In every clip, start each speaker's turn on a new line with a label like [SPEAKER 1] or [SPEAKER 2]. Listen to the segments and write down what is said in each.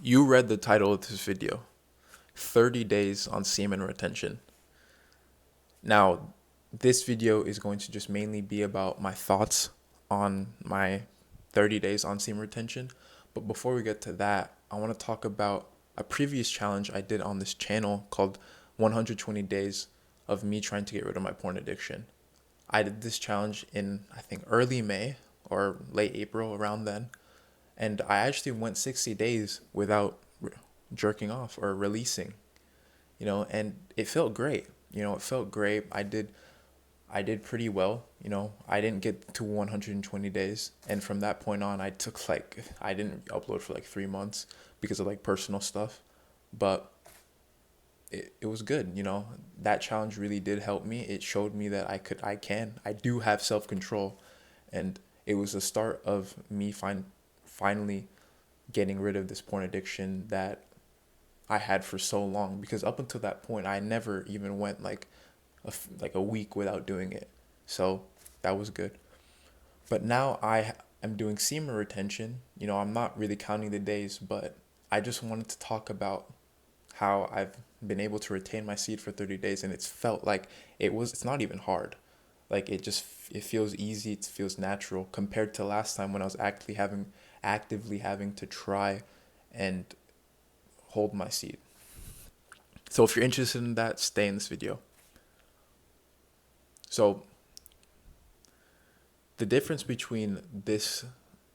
[SPEAKER 1] You read the title of this video, 30 Days on Semen Retention. Now, this video is going to just mainly be about my thoughts on my 30 days on semen retention. But before we get to that, I want to talk about a previous challenge I did on this channel called 120 Days of me trying to get rid of my porn addiction. I did this challenge in, I think, early May or late April, around then. And I actually went 60 days without jerking off or releasing, and it felt great. It felt great. I did pretty well. I didn't get to 120 days, and from that point on, I didn't upload for like 3 months because of like personal stuff, but it was good. That challenge really did help me. It showed me that I do have self-control, and it was the start of me finally getting rid of this porn addiction that I had for so long, because up until that point I never even went like a week without doing it. So that was good. But now I am doing semen retention. I'm not really counting the days, but I just wanted to talk about how I've been able to retain my seed for 30 days, and it's felt like it's not even hard. Like it feels easy, it feels natural compared to last time when I was actively having to try and hold my seed. So if you're interested in that, stay in this video. So the difference between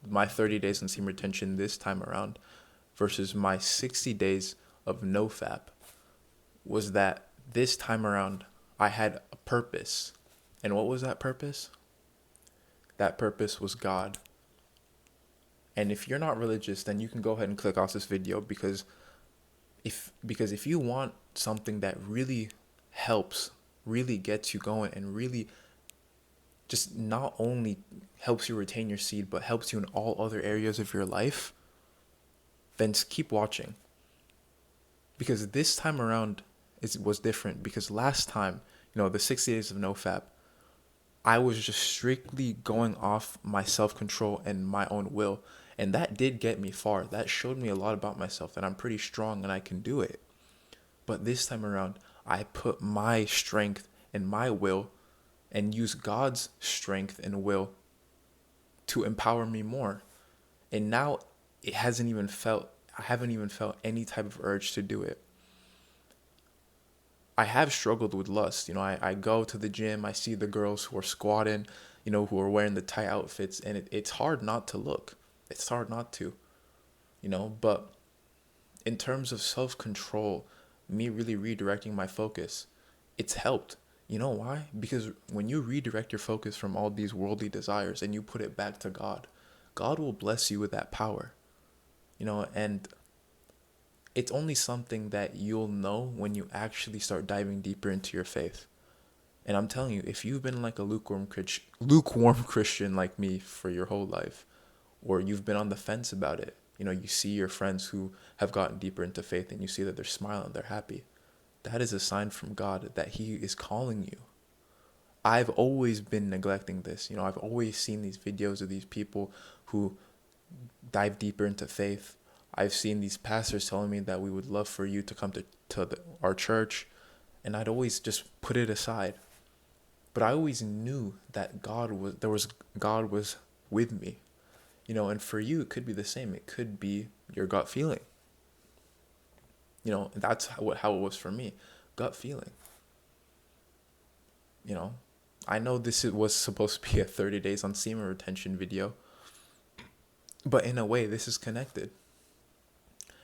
[SPEAKER 1] my 30 days on semen retention this time around versus my 60 days of nofap was that this time around I had a purpose. And what was that purpose? That purpose was God. And if you're not religious, then you can go ahead and click off this video, because if you want something that really helps, really gets you going, and really just not only helps you retain your seed, but helps you in all other areas of your life, then just keep watching. Because this time around was different, because last time, the 60 days of nofap, I was just strictly going off my self-control and my own will. And that did get me far. That showed me a lot about myself, that I'm pretty strong and I can do it. But this time around, I put my strength and my will and use God's strength and will to empower me more. And now I haven't even felt any type of urge to do it. I have struggled with lust. I go to the gym, I see the girls who are squatting, who are wearing the tight outfits, and it's hard not to look. It's hard not to, but in terms of self-control, me really redirecting my focus, it's helped. You know why? Because when you redirect your focus from all these worldly desires and you put it back to God, God will bless you with that power, and it's only something that you'll know when you actually start diving deeper into your faith. And I'm telling you, if you've been like a lukewarm Christian like me for your whole life, or you've been on the fence about it, you see your friends who have gotten deeper into faith and you see that they're smiling, they're happy, that is a sign from God that He is calling you. I've always been neglecting this. I've always seen these videos of these people who dive deeper into faith. I've seen these pastors telling me that we would love for you to come to our church, and I'd always just put it aside. But I always knew that God was with me, and for you it could be the same. It could be your gut feeling. That's how it was for me, gut feeling. I know was supposed to be a 30 days on semen retention video, but in a way this is connected.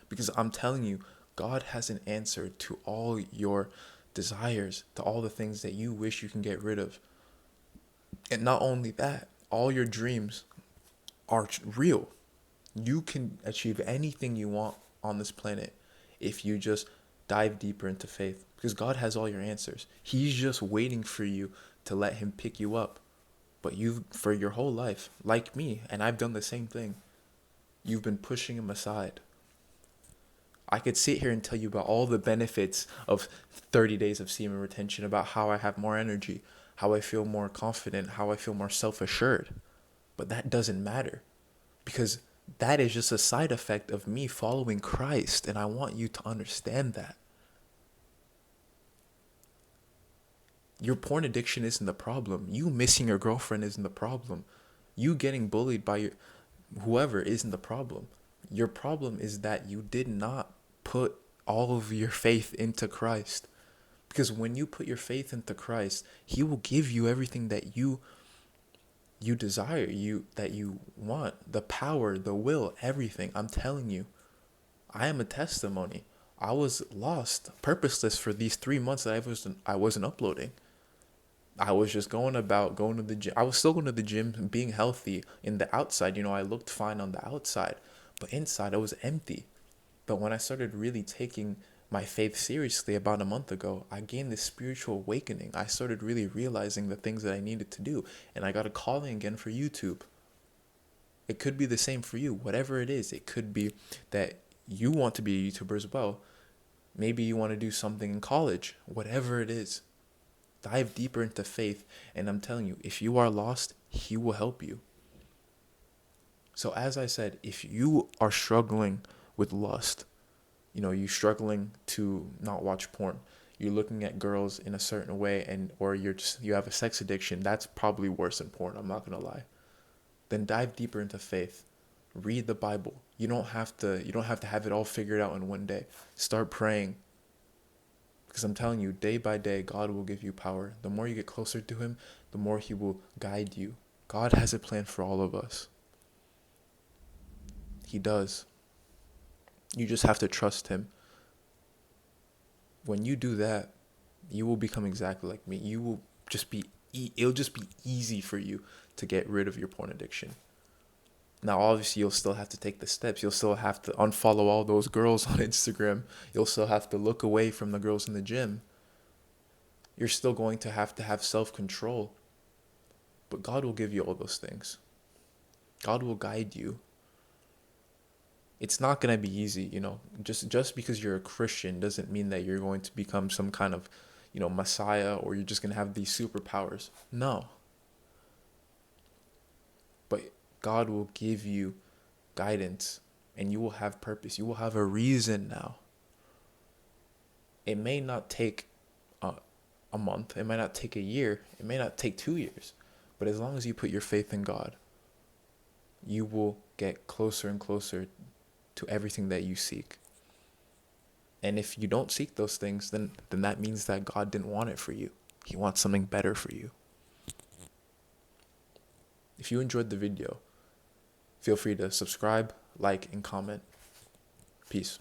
[SPEAKER 1] Because I'm telling you, God has an answer to all your desires, to all the things that you wish you can get rid of. And not only that, all your dreams are real. You can achieve anything you want on this planet if you just dive deeper into faith. Because God has all your answers. He's just waiting for you to let Him pick you up. But for your whole life, like me, and I've done the same thing, you've been pushing Him aside. I could sit here and tell you about all the benefits of 30 days of semen retention, about how I have more energy, how I feel more confident, how I feel more self-assured. But that doesn't matter, because That is just a side effect of me following Christ, and I want you to understand that. Your porn addiction isn't the problem. You missing your girlfriend isn't the problem. You getting bullied by your whoever isn't the problem. Your problem is that you did not put all of your faith into Christ. Because when you put your faith into Christ, he will give you everything that you desire, that you want, the power, the will, everything. I'm telling you, I am a testimony. I was lost, purposeless for these 3 months that I wasn't uploading. I was just going to the gym. I was still going to the gym, being healthy in the outside. I looked fine on the outside, but inside I was empty. But when I started really taking my faith seriously about a month ago, I gained this spiritual awakening. I started really realizing the things that I needed to do, and I got a calling again for YouTube. It could be the same for you, whatever it is. It could be that you want to be a YouTuber as well. Maybe you want to do something in college, whatever it is. Dive deeper into faith, and I'm telling you, if you are lost, he will help you. So as I said, if you are struggling with lust, you're struggling to not watch porn, you're looking at girls in a certain way, or you have a sex addiction, that's probably worse than porn, I'm not going to lie. Then dive deeper into faith. Read the Bible. You don't have to have it all figured out in one day. Start praying. Because I'm telling you, day by day, God will give you power. The more you get closer to him, the more he will guide you. God has a plan for all of us. He does. You just have to trust him. When you do that, you will become exactly like me. It'll just be easy for you to get rid of your porn addiction. Now, obviously, you'll still have to take the steps. You'll still have to unfollow all those girls on Instagram. You'll still have to look away from the girls in the gym. You're still going to have self-control. But God will give you all those things. God will guide you. It's not going to be easy. Just because you're a Christian doesn't mean that you're going to become some kind of, Messiah, or you're just going to have these superpowers. No. But God will give you guidance, and you will have purpose. You will have a reason now. It may not take a month. It might not take a year. It may not take 2 years. But as long as you put your faith in God, you will get closer and closer to everything that you seek. And if you don't seek those things, then that means that God didn't want it for you. He wants something better for you. If you enjoyed the video, feel free to subscribe, like, and comment. Peace.